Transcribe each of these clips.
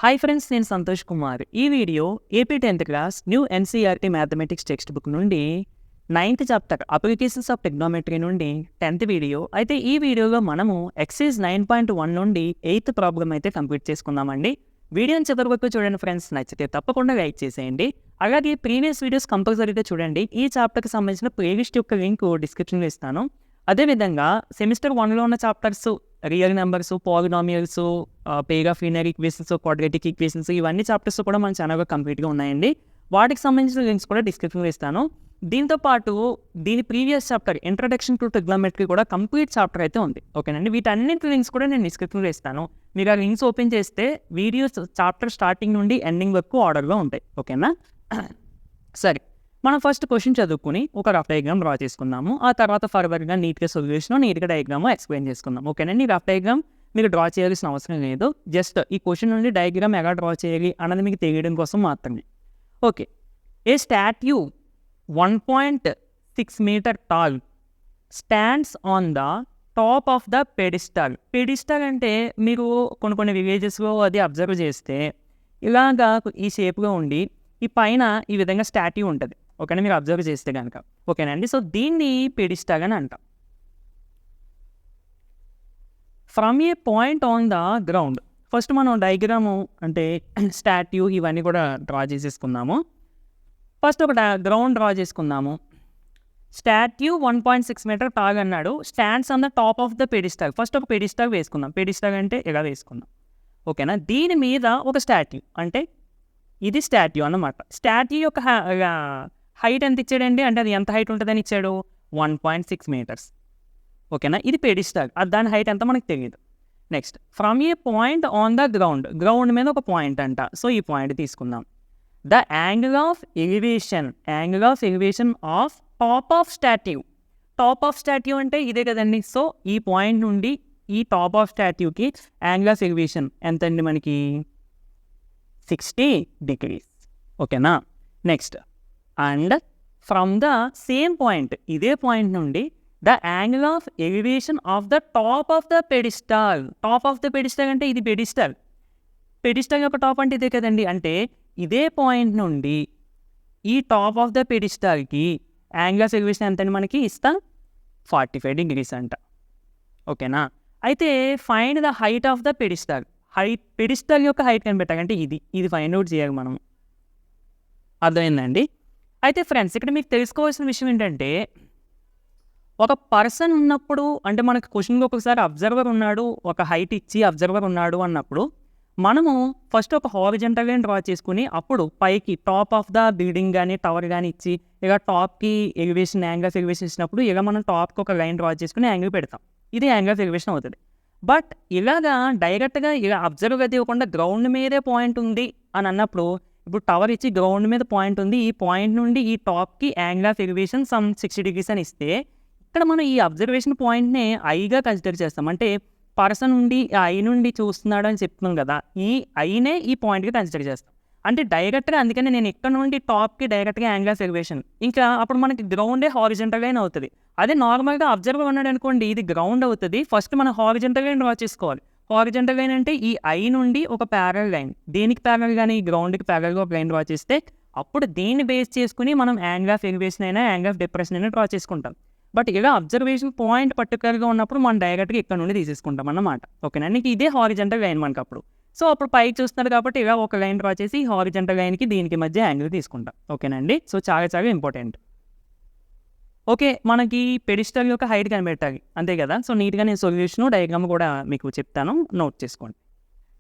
Hi friends, నేను సంతోష్ కుమార్. ఈ video AP 10th class new NCERT mathematics text book నుండి 9th chapter applications of టెక్నామెట్రీ నుండి 10th video. అయితే ఈ వీడియోలో మనము ఎక్సైజ్ 9.1 నుండి 8th ప్రాబ్లం అయితే కంప్లీట్ చేసుకుందామండి. వీడియోని చివరి వరకు చూడండి ఫ్రెండ్స్. నచ్చితే తప్పకుండా లైక్ చేసేయండి. అలాగే ప్రీవియస్ వీడియోస్ కంపల్సరీగా చూడండి. ఈ చాప్టర్కి సంబంధించిన ప్లేలిస్ట్ యొక్క లింక్ డిస్క్రిప్షన్లో ఇస్తాను. అదేవిధంగా సెమిస్టర్ 1లో ఉన్న chapters real numbers, polynomials, pair of linear equations, quadratic equations, ఇవన్నీ చాప్టర్స్ కూడా మన ఛానల్లో కంప్లీట్గా ఉన్నాయండి. వాటికి సంబంధించిన లింక్స్ కూడా డిస్క్రిప్షన్లో ఇస్తాను. దీంతో పాటు దీని previous chapter introduction to trigonometry కూడా కంప్లీట్ చాప్టర్ అయితే ఉంది. ఓకేనండి, వీటన్నింటి లింక్స్ కూడా నేను డిస్క్రిప్షన్లో ఇస్తాను. మీరు ఆ లింక్స్ ఓపెన్ చేస్తే వీడియోస్ చాప్టర్ స్టార్టింగ్ నుండి ఎండింగ్ వరకు ఆర్డర్లో ఉంటాయి. ఓకేనా? సరే, మనం ఫస్ట్ క్వశ్చన్ చదువుకుని ఒక రఫ్ డయాగ్రామ్ డ్రా చేసుకుందాము. ఆ తర్వాత ఫర్దర్గా నీట్గా సొల్యూషన్, నీట్గా డయాగ్రామ్ ఎక్స్ప్లెయిన్ చేసుకుందాం. ఓకేనండి, రఫ్ డయాగ్రామ్ మీరు డ్రా చేయాల్సిన అవసరం లేదు. జస్ట్ ఈ క్వశ్చన్ నుండి డయాగ్రామ్ ఎలా డ్రా చేయాలి అన్నది మీకు తెలియడం కోసం మాత్రమే. Okay, A statue 1.6 meter tall stands on the top of the pedestal. Pedestal అంటే మీరు కొన్ని విలేజెస్లో అది అబ్జర్వ్ చేస్తే ఇలాగా ఈ షేప్లో ఉండి ఈ పైన ఈ విధంగా స్టాట్యూ ఉంటుంది. ఓకేనా, మీరు అబ్జర్వ్ చేస్తే కనుక. ఓకేనండి, సో దీన్ని పెడిస్టల్ అని అంటాం. From a point on the ground, first మనం డయాగ్రాము అంటే స్టాట్యూ ఇవన్నీ కూడా డ్రా చేసేసుకుందాము. ఫస్ట్ ఒక గ్రౌండ్ డ్రా చేసుకుందాము. స్టాట్యూ 1.6 meter టాల్ అన్నాడు. Stands on the top of the pedestal. First ఒక పెడిస్టల్ వేసుకుందాం. పెడిస్టల్ అంటే ఇలా వేసుకుందాం. ఓకేనా, దీని మీద ఒక స్టాట్యూ అంటే ఇది స్టాట్యూ అన్నమాట. స్టాట్యూ యొక్క హైట్ ఎంత ఇచ్చాడండి అంటే అది ఎంత హైట్ ఉంటుందని ఇచ్చాడు? 1.6 meters. ఓకేనా, ఇది పెడిస్టల్. దాని హైట్ ఎంత మనకు తెలియదు. Next, from a point on the ground, ground మీద ఒక పాయింట్ అంట. సో ఈ పాయింట్ తీసుకుందాం. The angle of elevation of top of statue. Top of statue అంటే ఇదే కదండి. సో ఈ పాయింట్ నుండి ఈ టాప్ ఆఫ్ స్టాట్యూకి యాంగిల్ ఆఫ్ ఎలివేషన్ ఎంత అండి మనకి? 60 degrees. ఓకేనా, next, and from the same point, ఇదే పాయింట్ నుండి the angle of elevation of the top of the pedestal. Top of the pedestal అంటే ఇది పెడిస్టల్. పెడిస్టల్ యొక్క టాప్ అంటే ఇదే కదండి. అంటే ఇదే పాయింట్ నుండి ఈ టాప్ ఆఫ్ ద పెడిస్టల్కి యాంగిల్ ఆఫ్ ఎలివేషన్ ఎంత అండి మనకి? ఇస్తా 45 degrees అంట. ఓకేనా, అయితే find the height of the pedestal. Pedestal యొక్క హైట్ కనిపెట్టాలి అంటే ఇది ఫైండ్ అవుట్ చేయాలి మనం. అర్థమైందండి? అయితే ఫ్రెండ్స్, ఇక్కడ మీకు తెలుసుకోవాల్సిన విషయం ఏంటంటే ఒక పర్సన్ ఉన్నప్పుడు అంటే మనకు క్వశ్చన్కి ఒకసారి అబ్జర్వర్ ఉన్నాడు, ఒక హైట్ ఇచ్చి అబ్జర్వర్ ఉన్నాడు అన్నప్పుడు మనము ఫస్ట్ ఒక హారిజంటల్ లైన్ డ్రా చేసుకుని అప్పుడు పైకి టాప్ ఆఫ్ ద బిల్డింగ్ కానీ టవర్ కానీ ఇచ్చి ఇక టాప్కి ఎలివేషన్ యాంగిల్ ఆఫ్ ఎలివేషన్ ఇచ్చినప్పుడు ఇక మనం టాప్కి ఒక లైన్ డ్రా చేసుకుని యాంగిల్ పెడతాం. ఇది యాంగిల్ ఆఫ్ ఎలివేషన్ అవుతుంది. బట్ ఇలాగా డైరెక్ట్గా ఇలా అబ్జర్వ్ అయితే ఇవ్వకుండా గ్రౌండ్ మీదే పాయింట్ ఉంది అని అన్నప్పుడు, ఇప్పుడు టవర్ ఇచ్చి గ్రౌండ్ మీద పాయింట్ ఉంది, ఈ పాయింట్ నుండి ఈ టాప్కి angle of elevation some 60 degrees అని ఇస్తే ఇక్కడ మనం ఈ అబ్జర్వేషన్ పాయింట్నే ఐగా కన్సిడర్ చేస్తాం. అంటే పర్సన్ నుండి ఐ నుండి చూస్తున్నాడు అని చెప్తున్నాం కదా, ఈ ఐనే ఈ పాయింట్కి కన్సిడర్ చేస్తాం. అంటే డైరెక్ట్గా, అందుకని నేను ఇక్కడ నుండి టాప్కి డైరెక్ట్గా యాంగిల్ ఆఫ్ ఎలివేషన్, ఇంకా అప్పుడు మనకి గ్రౌండే హారిజంటల్ లైన్ అవుతుంది. అదే నార్మల్గా అబ్జర్వర్ ఉన్నాడు అనుకోండి, ఇది గ్రౌండ్ అవుతుంది. ఫస్ట్ మనం హారిజంటల్ లైన్ డ్రా చేసుకోవాలి. హారిజంటల్ లైన్ అంటే ఈ ఐ నుండి ఒక ప్యారల్ లైన్, దేనికి ప్యారల్ కానీ ఈ గ్రౌండ్కి ప్యారల్గా ఒక లైన్ డ్రా చేస్తే అప్పుడు దీన్ని బేస్ చేసుకుని మనం యాంగిల్ ఆఫ్ ఎలివేషన్ అయినా యాంగిల్ ఆఫ్ డిప్రెషన్ అయినా డ్రా చేసుకుంటాం. బట్ ఇలా అబ్జర్వేషన్ పాయింట్ పర్టికులర్గా ఉన్నప్పుడు మనం డైరెక్ట్గా ఇక్కడ నుండి తీసేసుకుంటాం అన్నమాట. ఓకేనా, నీకు ఇదే హారిజంటల్ లైన్ మనకు అప్పుడు. సో అప్పుడు పైకి చూస్తున్నారు కాబట్టి ఇలా ఒక లైన్ డ్రా చేసి హారిజంటల్ లైన్కి దీనికి మధ్య యాంగిల్ తీసుకుంటాం. ఓకేనండి, సో చాలా ఇంపార్టెంట్. ఓకే, మనకి పెడిస్టల్ యొక్క హైట్ కనిపెట్టాలి అంతే కదా. సో నీట్గా నేను సొల్యూషన్ డయాగ్రామ్ కూడా మీకు చెప్తాను, నోట్ చేసుకోండి.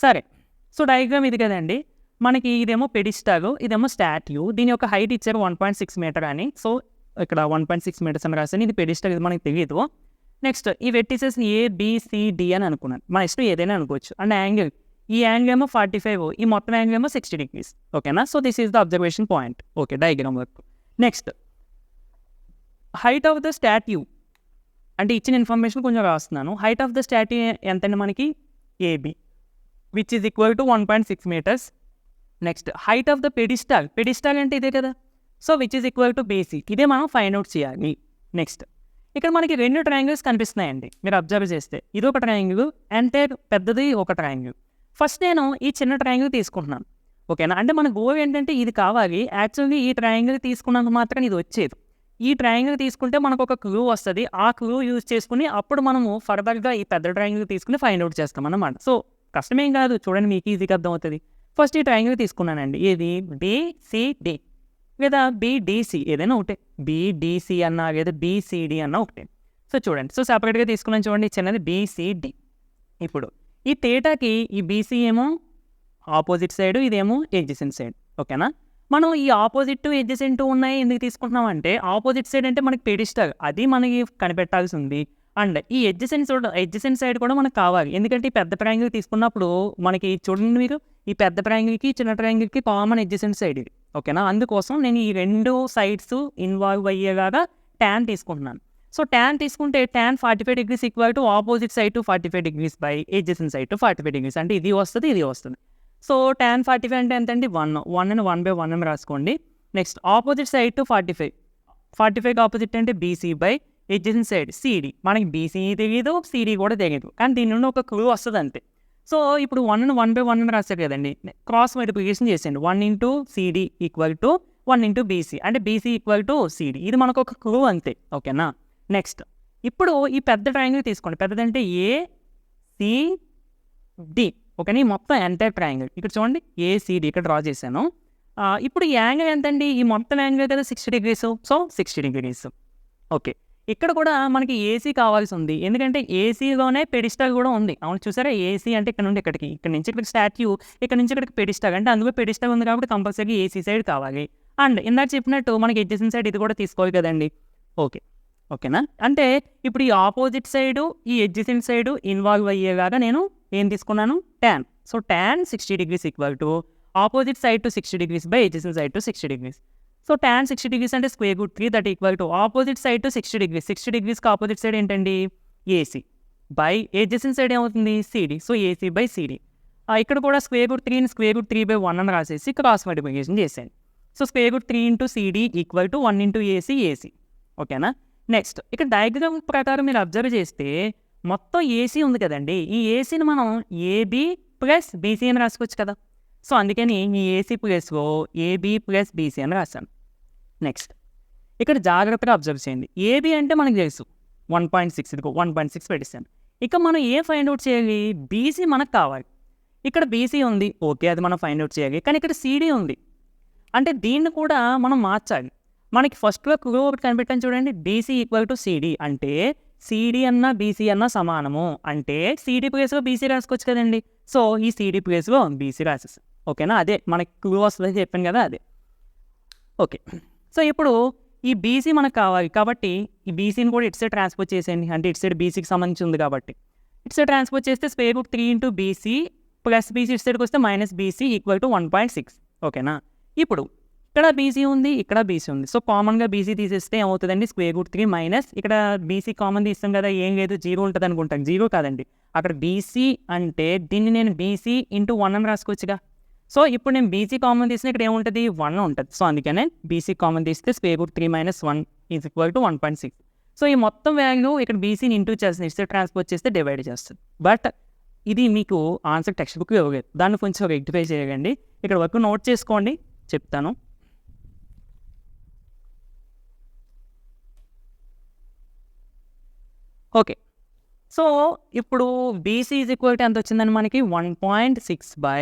సరే, సో డయాగ్రామ్ ఇది కదండి. మనకి ఇదేమో పెడిస్టల్, ఇదేమో స్టాట్యూ. దీని యొక్క హైట్ ఇచ్చారు 1.6 meter అని. సో ఇక్కడ 1.6 meters అని రాశాను. ఇది పెడిస్టల్, ఇది మనకి తెలియదు. నెక్స్ట్, ఈ వెర్టిసెస్ ABCD అని అనుకున్నాను. మన ఇష్టం ఏదైనా అనుకోవచ్చు. అండ్ యాంగిల్, ఈ యాంగిల్ ఏమో 45, ఈ మొత్తం యాంగిల్ ఏమో 60 degrees. ఓకేనా, so this is the observation point. Okay, diagram work. Next, height of the statue అంటే ఇచ్చిన ఇన్ఫర్మేషన్ కొంచెం రాస్తున్నాను. హైట్ ఆఫ్ ద స్టాట్యూ ఎంతండి మనకి? AB, which is equal to 1.6 meters. Next, height of the pedestal. Pedestal అంటే ఇదే కదా. So which is equal to BC. ఇదే మనం ఫైండ్ అవుట్ చేయాలి. నెక్స్ట్, ఇక్కడ మనకి 2 ట్రయాంగిల్స్ కనిపిస్తున్నాయండి. మీరు అబ్జర్వ్ చేస్తే ఇది ఒక ట్రయాంగిల్, అంటే పెద్దది ఒక ట్రయాంగిల్. ఫస్ట్ నేను ఈ చిన్న ట్రయాంగిల్ తీసుకుంటున్నాను. ఓకేనా? అంటే మన గోల్ ఏంటంటే ఇది కావాలి. యాక్చువల్లీ ఈ ట్రయాంగిల్ తీసుకున్నంత మాత్రం ఇది వచ్చేది. ఈ ట్రయాంగిల్ తీసుకుంటే మనకు ఒక క్లూ వస్తుంది. ఆ క్లూ యూజ్ చేసుకుని అప్పుడు మనము ఫర్దర్గా ఈ పెద్ద ట్రయాంగిల్ తీసుకుని ఫైండ్ అవుట్ చేస్తాం అన్నమాట. సో కష్టమేం కాదు, చూడండి మీకు ఈజీగా అర్థమవుతుంది. ఫస్ట్ ఈ ట్రయాంగిల్ తీసుకున్నానండి. ఏది BCD లేదా BDC ఏదైనా ఒకటే. BDC అన్నా లేదా BCD అన్నా ఒకటే. సో చూడండి, సో సపరేట్గా తీసుకున్నాను చూడండి, చిన్నది BCD. ఇప్పుడు ఈ థీటాకి ఈ BC ఏమో ఆపోజిట్ సైడ్, ఇదేమో ఎడ్జసెంట్ సైడ్. ఓకేనా? మనం ఈ ఆపోజిట్ ఎడ్జసెంట్ ఉన్నాయి ఎందుకు తీసుకుంటున్నాం అంటే, ఆపోజిట్ సైడ్ అంటే మనకి పెడిస్టల్, అది మనకి కనిపెట్టాల్సి ఉంది. అండ్ ఈ ఎడ్జసెంట్ సైడ్ కూడా మనకు కావాలి. ఎందుకంటే ఈ పెద్ద ట్రయాంగిల్ తీసుకున్నప్పుడు మనకి చూడండి మీరు, ఈ పెద్ద ట్రయాంగిల్కి చిన్న ట్రయాంగిల్కి కామన్ ఎడ్జసెంట్ సైడ్ ఇది. ఓకేనా? అందుకోసం నేను ఈ రెండు సైడ్స్ ఇన్వాల్వ్ అయ్యేలాగా ట్యాన్ తీసుకుంటున్నాను. సో ట్యాన్ తీసుకుంటే tan 45 degrees equal to opposite side to 45 degrees by adjacent side to 45 degrees. అంటే ఇది వస్తుంది, ఇది వస్తుంది. సో tan 45 అంటే ఎంత అండి? 1 అని 1/1 అని రాసుకోండి. Next opposite side to 45 opposite అంటే BC by adjacent side CD. మనకి BC తెలియదు, CD కూడా తెలియదు, కానీ దీని నుండి ఒక క్లూ వస్తుంది అంతే. సో ఇప్పుడు 1 1/1 అని రాస్తారు కదండి, క్రాస్ మల్టిప్లికేషన్ చేసేయండి. 1 into CD equal to 1 into BC, అంటే BC ఈక్వల్ టు CD. ఇది మనకు ఒక క్లూ అంతే. ఓకేనా? నెక్స్ట్ ఇప్పుడు ఈ పెద్ద ట్రయాంగిల్ తీసుకోండి. పెద్దదంటే ACD. ఓకేనా? ఈ మొత్తం ఎంటైర్ ట్రయాంగిల్ ఇక్కడ చూడండి, ACD ఇక్కడ డ్రా చేశాను. ఇప్పుడు ఈ యాంగిల్ ఎంతండి? ఈ మొత్తం యాంగిల్ కదా 60 degrees. So 60 degrees. ఓకే, ఇక్కడ కూడా మనకి AC కావాల్సి ఉంది, ఎందుకంటే ACలోనే పెడిస్టల్ కూడా ఉంది. అవును, చూసారా? AC అంటే ఇక్కడ నుండి ఇక్కడికి, ఇక్కడ నుంచి ఇక్కడికి స్టాట్యూ, ఇక్కడ నుంచి ఇక్కడికి పెడిస్టల్, అంటే అందులో పెడిస్టల్ ఉంది కాబట్టి కంపల్సరీ AC సైడ్ కావాలి. అండ్ ఇందాక చెప్పినట్టు మనకి ఎడ్జసెంట్ సైడ్ ఇది కూడా తీసుకోవాలి కదండి. ఓకేనా? అంటే ఇప్పుడు ఈ ఆపోజిట్ సైడు, ఈ ఎడ్జసెంట్ సైడు ఇన్వాల్వ్ అయ్యేలాగా నేను ఏం తీసుకున్నాను? tan. So tan 60 degrees equal to opposite side to 60 degrees by adjacent side to 60 degrees. So tan 60 degrees అంటే √3, that equal to opposite side to 60 degrees. 60 degreesకి ఆపోజిట్ సైడ్ ఏంటండి? AC by adjacent side ఏమవుతుంది? CD. So AC by CD. ఇక్కడ కూడా √3ని √3/1 అని రాసేసి cross multiplication చేశాను. So √3 into CD equal to 1 into AC. ఓకేనా? నెక్స్ట్ ఇక్కడ డయాగ్రామ్ ప్రకారం మీరు అబ్జర్వ్ చేస్తే మొత్తం AC ఉంది కదండి, ఈ ACని మనం AB ప్లస్ BC అని రాసుకోవచ్చు కదా. సో అందుకని ఈ AC ప్లస్లో AB ప్లస్ BC అని రాశాను. నెక్స్ట్ ఇక్కడ జాగ్రత్తగా అబ్జర్వ్ చేయండి. AB అంటే మనకు తెలుసు 1.6, ఇదిగో 1.6 పెట్టేసాను. ఇక మనం ఫైండ్ అవుట్ చేయాలి? BC మనకు కావాలి. ఇక్కడ BC ఉంది, ఓకే, అది మనం ఫైండ్ అవుట్ చేయాలి. కానీ ఇక్కడ CD ఉంది, అంటే దీన్ని కూడా మనం మార్చాలి. మనకి ఫస్ట్లో క్లూ ఒకటి కనిపెట్టాను చూడండి, BC ఈక్వల్ టు CD. అంటే CD అన్న BC అన్న సమానము, అంటే CD ప్లేస్లో BC రాసుకోవచ్చు కదండి. సో ఈ CD ప్లేస్లో BC రాసేసి, ఓకేనా? అదే మనకి క్లూ వస్తుందని చెప్పాను కదా, అదే. ఓకే, సో ఇప్పుడు ఈ BC మనకు కావాలి కాబట్టి ఈ BCని కూడా ఇటు సైడ్ ట్రాన్స్పోజ్ చేసేయండి. అంటే ఇటు సైడ్ BCకి సంబంధించి ఉంది కాబట్టి ఇటు సైడ్ ట్రాన్స్పోజ్ చేస్తే √3 into BC ప్లస్ BC ఇటు సైడ్కి వస్తే -BC ఈక్వల్ టు 1.6. ఓకేనా? ఇప్పుడు ఇక్కడ BC ఉంది, ఇక్కడ BC ఉంది. సో కామన్గా BC తీసేస్తే ఏమవుతుందండి? √3 మైనస్ ఇక్కడ BC కామన్ తీస్తాం కదా, ఏం లేదు, 0 ఉంటుంది అనుకుంటాం. 0 కాదండి, అక్కడ BC అంటే దీన్ని నేను BC into 1 అని రాసుకోవచ్చుగా. సో ఇప్పుడు నేను BC కామన్ తీసిన ఇక్కడ ఏముంటుంది? 1 ఉంటుంది. సో అందుకనే BC కామన్ తీస్తే √3 - 1 ఈజ్ ఈక్వల్ టు 1.6. సో ఈ మొత్తం వాల్యూ ఇక్కడ BCని ఇంటూ చేస్తుంది, ఇస్తే ట్రాన్స్పోజ్ చేస్తే డివైడ్ చేస్తుంది. బట్ ఇది మీకు ఆన్సర్ టెక్స్ట్ బుక్ ఇవ్వలేదు, దాన్ని కొంచెం రెక్టిఫై చేయకండి. ఇక్కడ వరకు నోట్ చేసుకోండి, చెప్తాను. ఓకే, సో ఇప్పుడు BC ఈజ్ ఈక్వల్ టు ఎంత వచ్చిందని మనకి 1.6 బై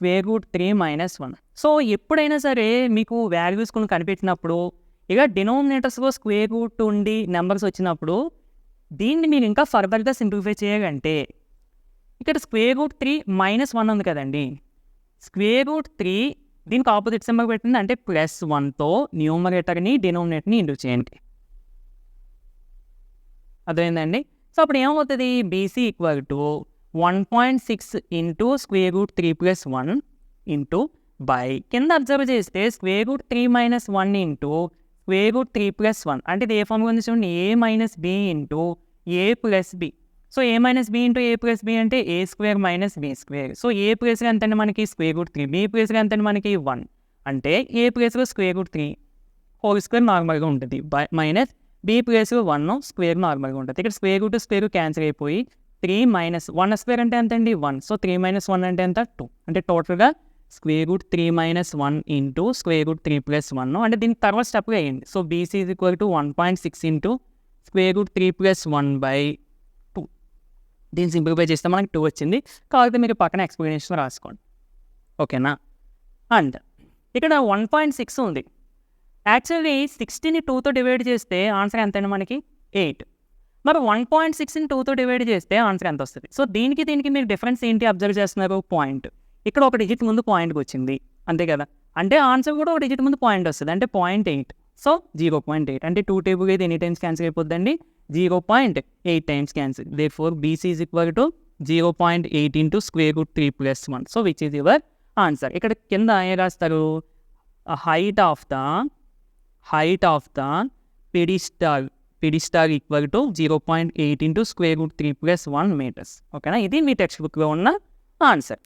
√3 - 1. సో ఎప్పుడైనా సరే మీకు వాల్యూస్ కొన్ని కనిపెట్టినప్పుడు ఇక డినోమినేటర్స్లో √ ఉండి నెంబర్స్ వచ్చినప్పుడు దీన్ని మీరు ఇంకా ఫర్దర్గా సింప్లిఫై చేయాలంటే ఇక్కడ √3 - 1 ఉంది కదండి, √3 దీనికి ఆపోజిట్ సింబల్ పెట్టింది, అంటే +1తో న్యూమరేటర్ని డినోమినేటర్ని ఇంటూ చేయండి. అర్థమైందండి? సో అప్పుడు ఏమవుతుంది? BC equal to 1.6 into √3 + 1 into by కింద అబ్జర్వ్ చేస్తే √3 - 1 ఇంటూ √3 + 1, అంటే ఇది ఏ ఫామ్గా ఉంది చూడండి, A - B into A + B. So A - B into A + B అంటే A² - B². సో A ప్లేస్గా ఎంత అండి మనకి? √3. B ప్లేస్గా ఎంత అండి మనకి? 1. అంటే A ప్లేస్లో √3 హోల్² నార్మల్గా ఉంటుంది, మైనస్ B ప్లేస్లో 1 స్క్వేర్ నార్మల్గా ఉంటుంది. ఇక్కడ స్క్వేర్ క్యాన్సిల్ అయిపోయి 3 మైనస్ 1 స్క్వేర్ అంటే ఎంత అండి 1. సో 3 మైనస్ 1 అంటే ఎంత 2. అంటే టోటల్గా square root 3 minus 1 into square root 3 plus 1. అంటే దీని తర్వాత స్టెప్ వేయండి. So BC is equal to 1.6 into square root 3 plus 1 by 2. దీన్ని సింప్లిఫై చేస్తే మనకి 2 వచ్చింది. కాకపోతే మీరు పక్కన ఎక్స్ప్లెనేషన్ రాసుకోండి. ఓకేనా. అండ్ ఇక్కడ 1.6 ఉంది. యాక్చువల్లీ 60ని 2తో డివైడ్ చేస్తే ఆన్సర్ ఎంత అండి మనకి 8. మరి 1.6ని 2తో డివైడ్ చేస్తే ఆన్సర్ ఎంత వస్తుంది? సో దీనికి మీరు డిఫరెన్స్ ఏంటి అబ్జర్వ్ చేస్తున్నారు? పాయింట్. ఇక్కడ ఒక డిజిట్ ముందు పాయింట్కి వచ్చింది అంతే కదా. అంటే ఆన్సర్ కూడా ఒక డిజిట్ ముందు పాయింట్ వస్తుంది. అంటే 0.8. సో 0.8 అంటే 2 టేబుల్ అయితే ఎన్ని టైమ్స్ క్యాన్సిల్ అయిపోద్దండి? 0.8 times cancel. Therefore BC is equal to 0.8 into square root 3 plus 1. So which is your answer. ఇక్కడ కింద ఏం రాస్తారు? Height of the pedestal equal to 0.8 into square root 3 plus 1 meters. ఓకేనా. ఇది మీ టెక్స్ట్ బుక్లో ఉన్న ఆన్సర్.